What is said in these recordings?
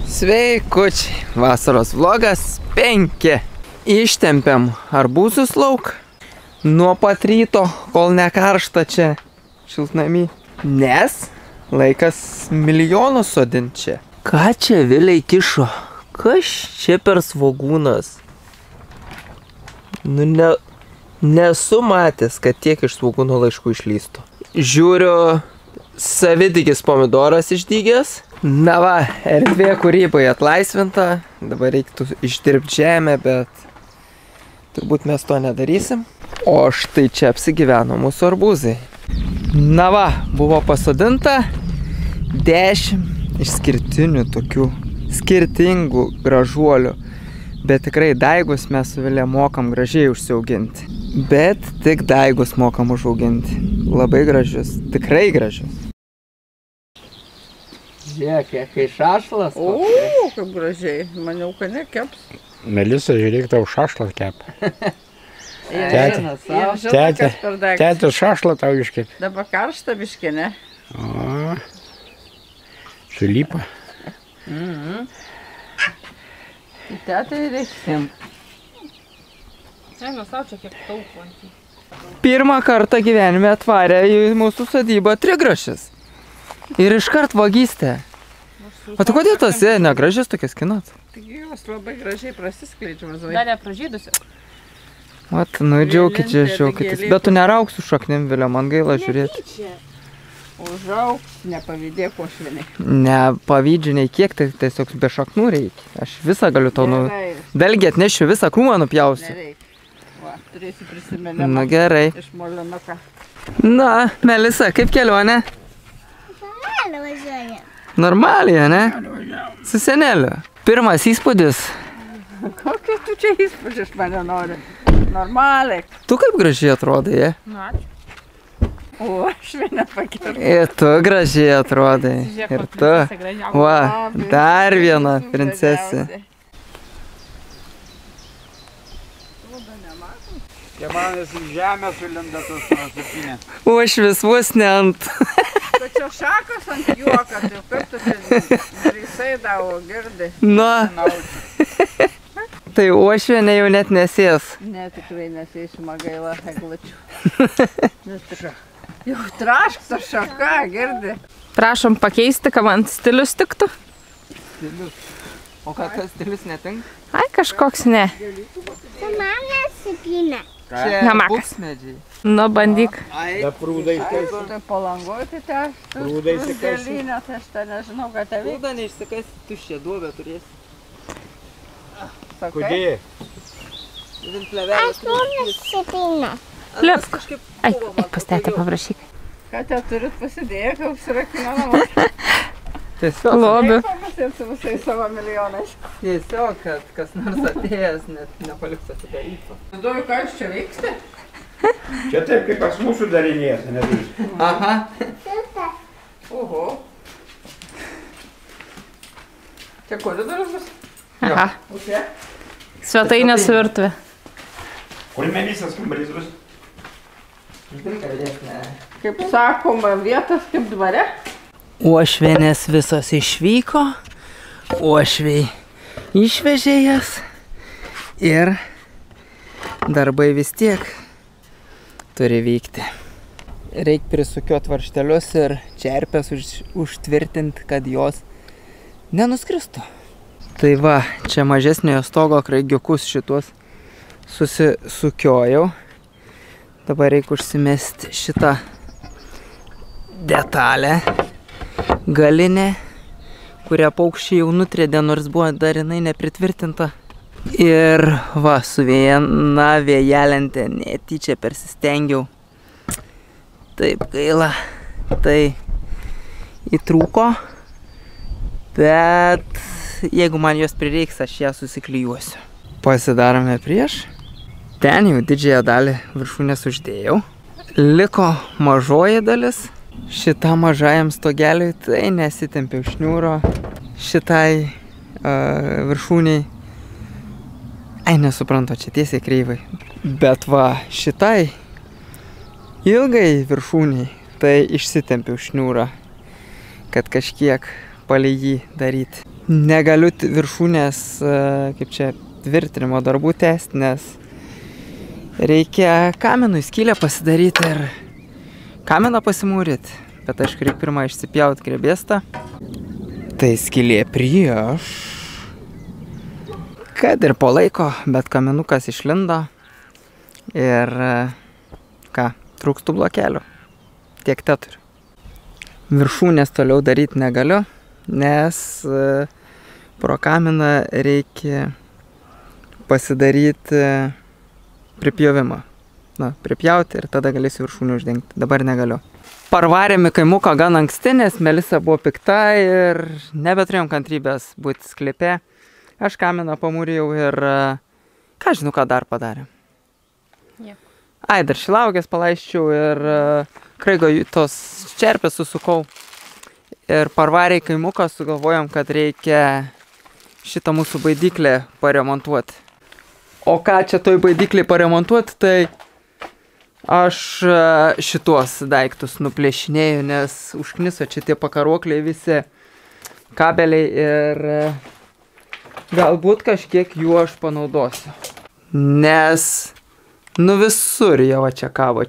Sveikučiai, vasaros vlogas 5. Ištempiam arbūzus lauk nuo pat ryto, kol nekaršta čia šiltnamy, nes laikas milijonus sodint čia. Ką čia Viliai kišo? Kas čia per svogūnas? Nu nesu matęs, kad tiek iš svogūno laiškų išlystų. Žiūriu, savidygis pomidoras išdygęs. Na va, erdvė kūrybai atlaisvinta. Dabar reiktų išdirbti žemę, bet turbūt mes to nedarysim. O štai čia apsigyveno mūsų arbūzai. Na va, buvo pasodinta 10 išskirtinių tokių skirtingų gražuolių. Bet tikrai daigus mes su Vilė mokam gražiai užsiauginti. Bet tik daigus mokam užauginti. Labai gražius, tikrai gražius. Žiūrėk, kai šašlas. O, kaip gražiai. Maniau, kad nekeps. Melisa, žiūrėk, tau šašlą kepa. Tetė šašlą tau iškep. Dabar karšta biškė, ne? O, sulypa. Tetė reiksim. Eina savo čia kiek taupų. Pirmą kartą gyvenime atvarė į mūsų sodybą trigrašis. Ir iškart vagystė. O tai kodėl tas negražias tokias kinat? Taigi jos labai gražiai prasiskleidžia mazai. Dar nepražydusi. Vat, nu džiaukitės. Bet tu nerauk su šaknim, Vilė, man gaila žiūrėti. Užaugs, nepavydėk Uošvienei. Nepavydžiu nei kiek, tai tiesiog be šaknų reikia. Aš visą galiu tau Belgį atnešiu, visą krūmą nupjausiu. Nereik. Va, turėsi prisiminimą. Na gerai. Iš molinuką. Na, Melisa, kaip kelionė? Normaliai važiuoja. Normaliai, ne? Su seneliu. Pirmas įspūdis. Kokia tu čia įspūdžių iš mane nori? Normaliai. Tu kaip gražiai atrodai, je? Na, ačiū. Uošvienė pakirta. Ir tu gražiai atrodai. Ir tu. Va, dar viena princesė. Jie manęs į žemę sulinda tas nusipinė. Uošvis vos ne ant. Tačiau šakas ant juoką, tai kaip tu čia drįsai davo, girdi? Na. Tai uošvienė jau net nesės. Ne, tikrai nesėsima gaila eglučių. Jau trašksta šaka, girdi? Prašom pakeisti, kad man stilius tiktų. Stilius. O kas stilius netinka? Ai, kažkoks ne. Tai man nesipinė. Čia Hamakas. buksmedžiai. Nu, bandyk. Da prūdai kas. Tai palangoj, tai te Prūdai skruzdėlynė, tai aš te nežinau, ką te veikia. Prūdą neišsikas, tuščią duobę turėsi. Sakai? Kodėl? Aš nesipinė. Lipk. Ai, pas tetę paprašyk. Ką te turit pasidėję, kai užsirakina namus? Tiesiog, Lobiu. Pamasėt su visais savo milijonais. kad kas nors atėjęs net nepaliks atidaryti. Įdoju, ką jūs čia veiksite? Čia taip, kaip pas mūsų darinės, nedarysi. Aha. Oho. Čia koridorius bus? Aha. O čia? Svetainės virtuvė. Kur Melisas kambarys bus? Kaip sakoma, vietas kaip dvare. Uošvienės visos išvyko, uošviai išvežė jas ir darbai vis tiek turi vykti. Reik prisukiuot varžtelius ir čerpės užtvirtinti, kad jos nenuskristų. Tai va, čia mažesniojo stogo kraigiukus šitos susisukiojau. Dabar reikia užsimesti šitą detalę galinę, kurią paukščiai jau nutrėdė, nors buvo dar jinai nepritvirtinta. Ir va, su viena vėjelente netyčia persistengiau. Taip gaila, tai įtrūko, bet jeigu man jos prireiks, aš ją susiklijuosiu. Pasidarome prieš. Ten jau didžiąją dalį viršūnės uždėjau. Liko mažoji dalis. Šitą mažajam stogeliui tai nesitempiau šniūro. Šitai viršūniai. Ai, nesuprantu, čia tiesiai kreivai. Bet va, šitai ilgai viršūniai tai išsitempiau šniūrą, kad kažkiek palei jį daryti. negaliu viršūnės, kaip čia, tvirtinimo darbų tęsti, nes reikia kamenui skylę pasidaryti ir kameną pasimūryti. Bet aišku, reikia pirmą išsipjauti grebėstą. Tai skylė prieš. Kad ir po laiko, bet kamenukas išlindo. Ir ką, trūkstų blokelių. Tiek te turiu. Viršūnės toliau daryti negaliu, nes pro kaminą reikia pasidaryti pripjovimą. Na, pripjauti ir tada galėsiu viršūnį uždengti. Dabar negaliu. Parvarėm į kaimuką gan anksti, nes Melisa buvo pikta ir nebeturėjom kantrybės būti sklype. Aš kaminą pamūrijau ir ką žinau, ką dar padarėm. Ai, dar šilaugės palaiščiau ir kraigo tos čerpės susukau. Ir parvarė į kaimuką sugalvojom, kad reikia šitą mūsų baidyklę paremontuoti. O ką čia toj baidyklį paremontuoti, tai aš šituos daiktus nuplėšinėjau, nes užkniso čia tie pakaruokliai visi kabeliai ir galbūt kažkiek jų aš panaudosiu. Nes nu visur jau čia kabo,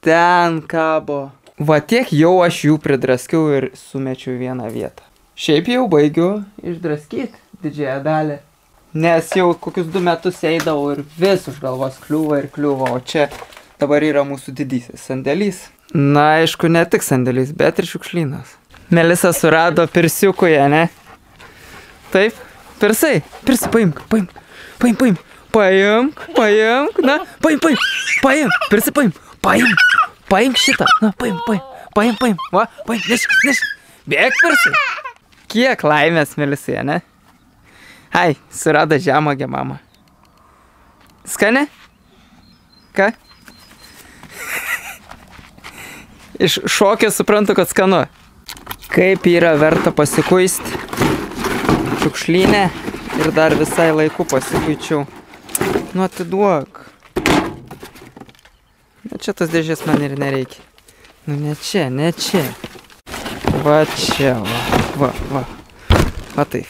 ten kabo. Va tiek jau aš jų pridraskiau ir sumečiau vieną vietą. Šiaip jau baigiu išdraskyti didžiąją dalį. Nes jau kokius 2 metus eidavau ir vis už galvos kliūva, o čia dabar yra mūsų didysis sandėlys. Na, aišku, ne tik sandėlys, bet ir šiukšlynas. Melisa surado pirsiukoje, ne? Taip, pirsai, paimk. Paimk, na, paimk šitą, na, paimk, va, paimk, nešk, bėk pirsai. Kiek laimės Melisai, ne? Ai, surado žemagę mama. Skani? Ką? Iš šokio suprantu, kad skanu. Kaip yra verta pasikuisti šiukšlynę ir dar visai laiku pasikuičiau. Nu, atiduok. Na, čia tas dėžės man ir nereikia. Nu, ne čia. Va čia, va. Va taip.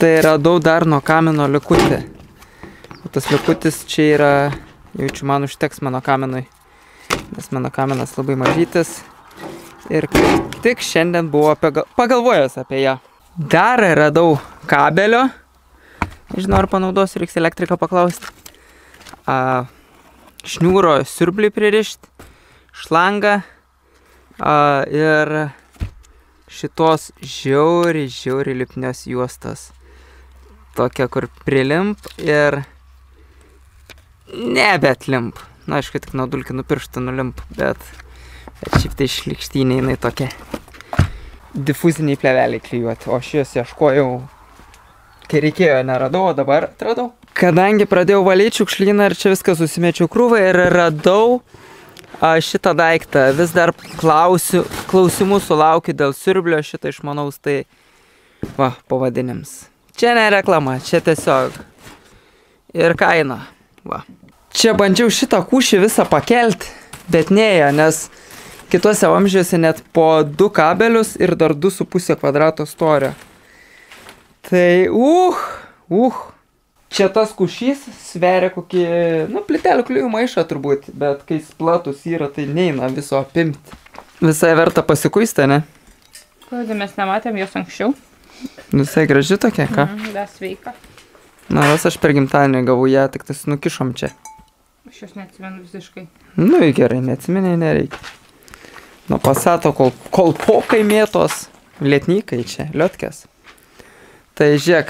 Tai radau dar nuo kamino likutį. O tas likutis čia yra, jaučiu, man užteks mano kaminui. Nes mano kaminas labai mažytis. Ir tik šiandien buvo pagalvojęs apie ją. Dar radau kabelio. Nežinau, ar panaudosiu, reiks elektriką paklausti. Šniūro siurblį pririšti, šlangą ir šitos žiauriai lipnios juostos. Tokia, kur prilimp ir nebetlimp. Na, aišku, tik nuo dulkinų pirštų nulimp, bet šiaip tai šlikštynė jinai tokia difuziniai plėveliai klijuoti. O aš jos ieškojau, kai reikėjo, neradau, o dabar atradau. Kadangi pradėjau valyti šiukšlyną ir čia viską susimečiau krūvą ir radau šitą daiktą. Vis dar klausimų sulaukiu dėl siurblio, šitą išmanaus, tai va, pavadinims. Čia ne reklama, čia tiesiog ir kaina. Va. Čia bandžiau šitą kūšį visą pakelti, bet neėjo, nes kituose vamzdžiuose net po 2 kabelius ir dar 2,5 kvadrato storio. Tai čia tas kušys sveria kokį, nu, plitelių klijų maišą turbūt, bet kai platus yra, tai neina viso apimti. Visai verta pasikuisti, ne? Kodėl mes nematėm jos anksčiau? Visai graži tokia, ką? Dar sveika. Na, aš per gimtadienį gavau ją, tik tas nukišom čia. Aš jos neatsimenu visiškai. Nu, gerai, neatsimeniai nereikia. Nuo pasato kolpokai mėtos, lietnykai čia, liotkės. Tai žiūrėk,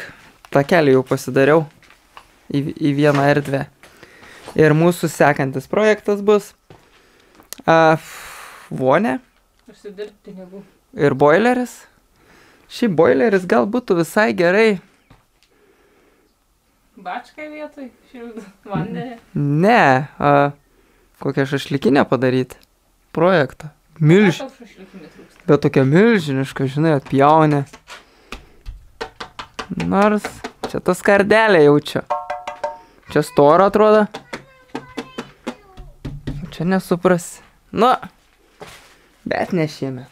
tą kelią jau pasidariau į vieną erdvę. Ir mūsų sekantis projektas bus vonė. Užsidirbti pinigų. Ir boileris. Šiaip boileris gal būtų visai gerai. Bačkai vietoj, šildo vandenį. Ne, kokią šašlikinę padaryti. Projektą. Bet tokia milžiniška, žinai, atpjaunė. Nors čia tas kardelė jaučia. Čia storo atrodo. Čia nesuprasi. Nu, bet ne šiemet.